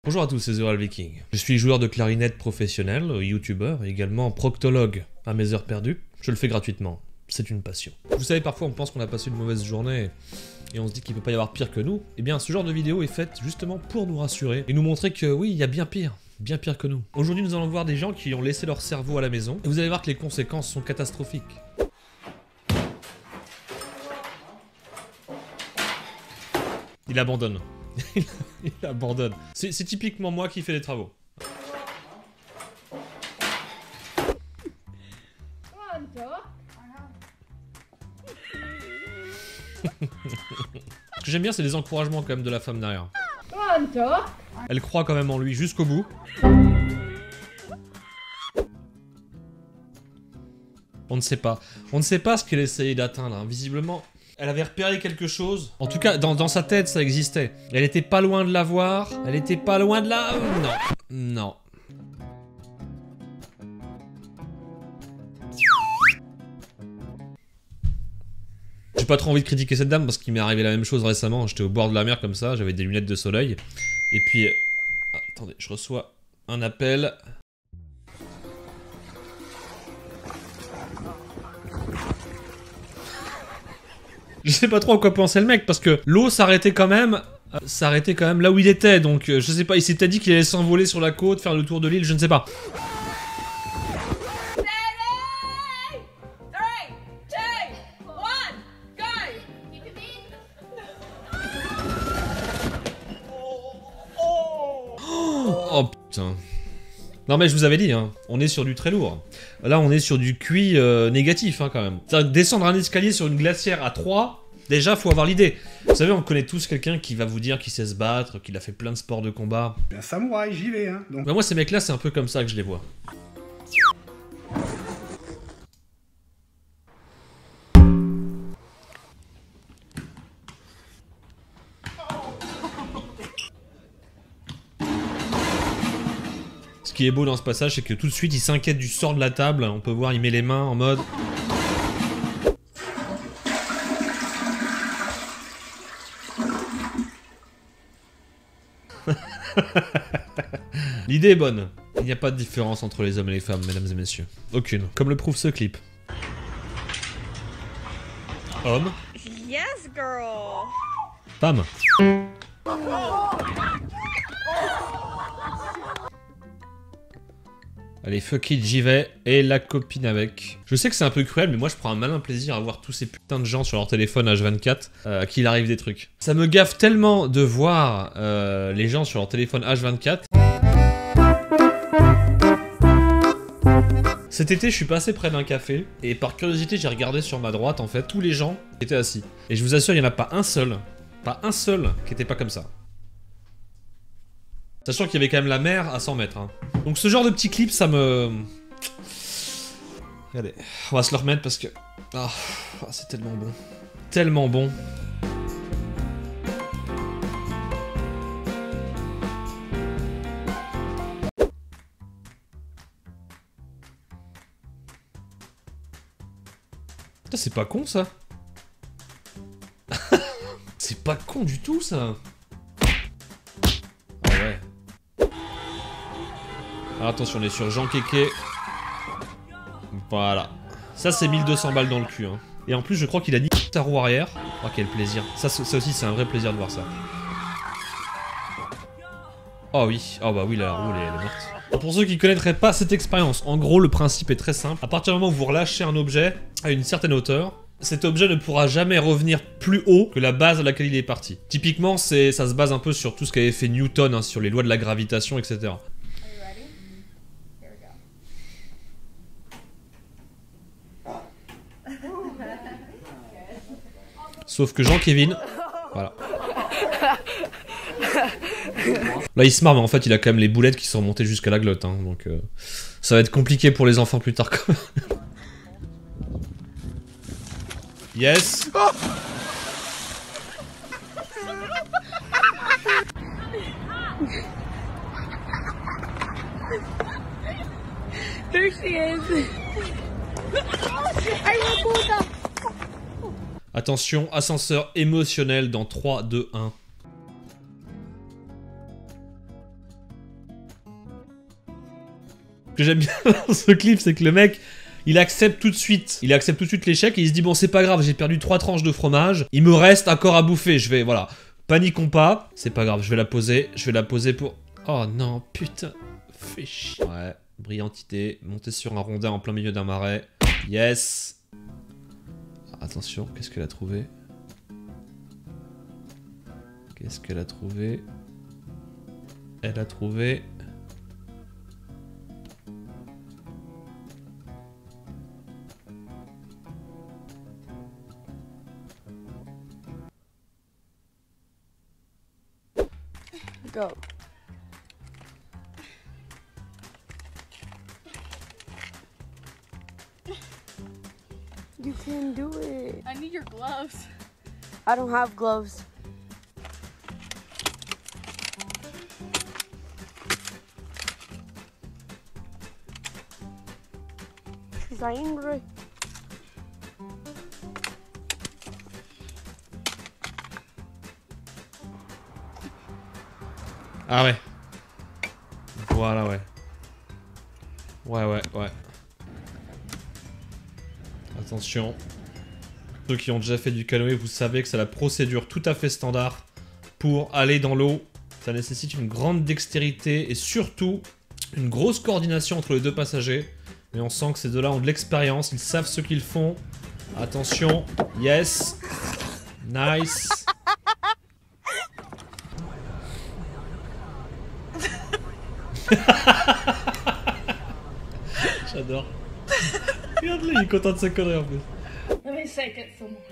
Bonjour à tous, c'est The Viking. Je suis joueur de clarinette professionnel, youtubeur et également proctologue à mes heures perdues. Je le fais gratuitement, c'est une passion. Vous savez, parfois on pense qu'on a passé une mauvaise journée et on se dit qu'il peut pas y avoir pire que nous. Eh bien, ce genre de vidéo est faite justement pour nous rassurer et nous montrer que oui, il y a bien pire que nous. Aujourd'hui, nous allons voir des gens qui ont laissé leur cerveau à la maison et vous allez voir que les conséquences sont catastrophiques. Il abandonne. Il abandonne. C'est typiquement moi qui fais les travaux. Ce que j'aime bien, c'est les encouragements quand même de la femme derrière. Elle croit quand même en lui jusqu'au bout. On ne sait pas. On ne sait pas ce qu'elle essayait d'atteindre, hein. Visiblement, elle avait repéré quelque chose. En tout cas, dans sa tête, ça existait. Elle était pas loin de la voir. Elle était pas loin de la... Non. Non. J'ai pas trop envie de critiquer cette dame parce qu'il m'est arrivé la même chose récemment. J'étais au bord de la mer comme ça, j'avais des lunettes de soleil. Et puis... attendez, je reçois un appel... Je sais pas trop à quoi pensait le mec, parce que l'eau s'arrêtait quand même là où il était, donc je sais pas, il s'est peut-être dit qu'il allait s'envoler sur la côte, faire le tour de l'île, je ne sais pas. Oh putain. Non mais je vous avais dit, hein, on est sur du très lourd. Là on est sur du QI négatif hein, quand même. C'est-à-dire descendre un escalier sur une glacière à 3, déjà faut avoir l'idée. Vous savez, on connaît tous quelqu'un qui va vous dire qu'il sait se battre, qu'il a fait plein de sports de combat. Un samouraï, j'y vais hein. Donc... Bah moi ces mecs là c'est un peu comme ça que je les vois. Ce qui est beau dans ce passage, c'est que tout de suite, il s'inquiète du sort de la table. On peut voir, il met les mains en mode... L'idée est bonne. Il n'y a pas de différence entre les hommes et les femmes, mesdames et messieurs. Aucune. Comme le prouve ce clip. Homme. Yes, girl. Femme. Allez, fuck it, j'y vais. Et la copine avec. Je sais que c'est un peu cruel, mais moi je prends un malin plaisir à voir tous ces putains de gens sur leur téléphone H24 à qui il arrive des trucs. Ça me gaffe tellement de voir les gens sur leur téléphone H24. Cet été, je suis passé près d'un café, et par curiosité, j'ai regardé sur ma droite, en fait, tous les gens qui étaient assis. Et je vous assure, il n'y en a pas un seul qui était pas comme ça. Sachant qu'il y avait quand même la mer à 100 mètres. Hein. Donc ce genre de petit clip, ça me... Regardez, on va se le remettre parce que... Ah, c'est tellement bon. Tellement bon. Putain, c'est pas con ça. C'est pas con du tout ça. Ah ouais. Alors attention, on est sur Jean Kéké. Voilà. Ça, c'est 1200 balles dans le cul. Hein. Et en plus, je crois qu'il a niqué sa roue arrière. Oh, quel plaisir. Ça aussi, c'est un vrai plaisir de voir ça. Oh oui. Oh bah oui, la roue, elle est morte. Alors, pour ceux qui connaîtraient pas cette expérience, en gros, le principe est très simple. À partir du moment où vous relâchez un objet à une certaine hauteur, cet objet ne pourra jamais revenir plus haut que la base à laquelle il est parti. Typiquement, ça se base un peu sur tout ce qu'avait fait Newton, hein, sur les lois de la gravitation, etc. Sauf que Jean-Kévin... Voilà. Là, il se marre, mais en fait, il a quand même les boulettes qui sont montées jusqu'à la glotte. Hein, donc, ça va être compliqué pour les enfants plus tard, quand même. Yes. There she is. Attention, ascenseur émotionnel dans 3, 2, 1. que j'aime bien dans ce clip, c'est que le mec, il accepte tout de suite. Il accepte tout de suite l'échec et il se dit bon c'est pas grave, j'ai perdu 3 tranches de fromage, il me reste un corps à bouffer, je vais, voilà. Paniquons pas, c'est pas grave, je vais la poser pour... Oh non, putain, fais chier. Ouais, brillante idée, monter sur un rondin en plein milieu d'un marais. Yes. Attention, qu'est-ce qu'elle a trouvé? Qu'est-ce qu'elle a trouvé? Elle a trouvé... Go. You can do it. I need your gloves. I don't have gloves. She's angry. Ah ouais. Voilà, ouais. Ouais. Attention. Ceux qui ont déjà fait du canoë, vous savez que c'est la procédure tout à fait standard pour aller dans l'eau. Ça nécessite une grande dextérité et surtout une grosse coordination entre les deux passagers. Mais on sent que ces deux-là ont de l'expérience, ils savent ce qu'ils font. Attention. Yes. Nice. J'adore. Regarde-le, il est content de sa connerie en plus. Let me shake it some more.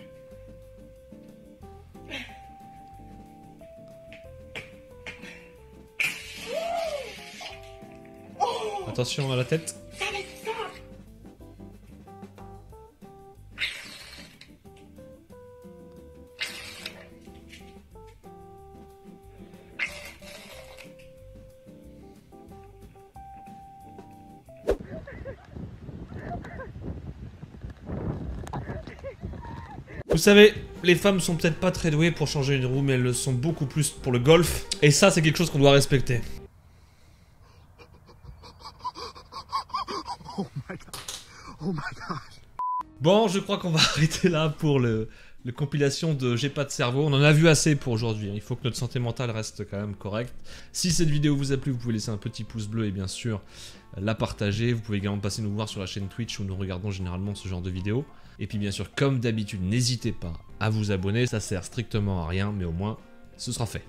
Attention à la tête. Vous savez, les femmes sont peut-être pas très douées pour changer une roue, mais elles le sont beaucoup plus pour le golf. Et ça, c'est quelque chose qu'on doit respecter. Oh my god. Oh my god. Bon, je crois qu'on va arrêter là pour le compilation de J'ai pas de cerveau. On en a vu assez pour aujourd'hui. Il faut que notre santé mentale reste quand même correcte. Si cette vidéo vous a plu, vous pouvez laisser un petit pouce bleu et bien sûr la partager. Vous pouvez également passer nous voir sur la chaîne Twitch où nous regardons généralement ce genre de vidéos. Et puis bien sûr, comme d'habitude, n'hésitez pas à vous abonner. Ça sert strictement à rien, mais au moins, ce sera fait.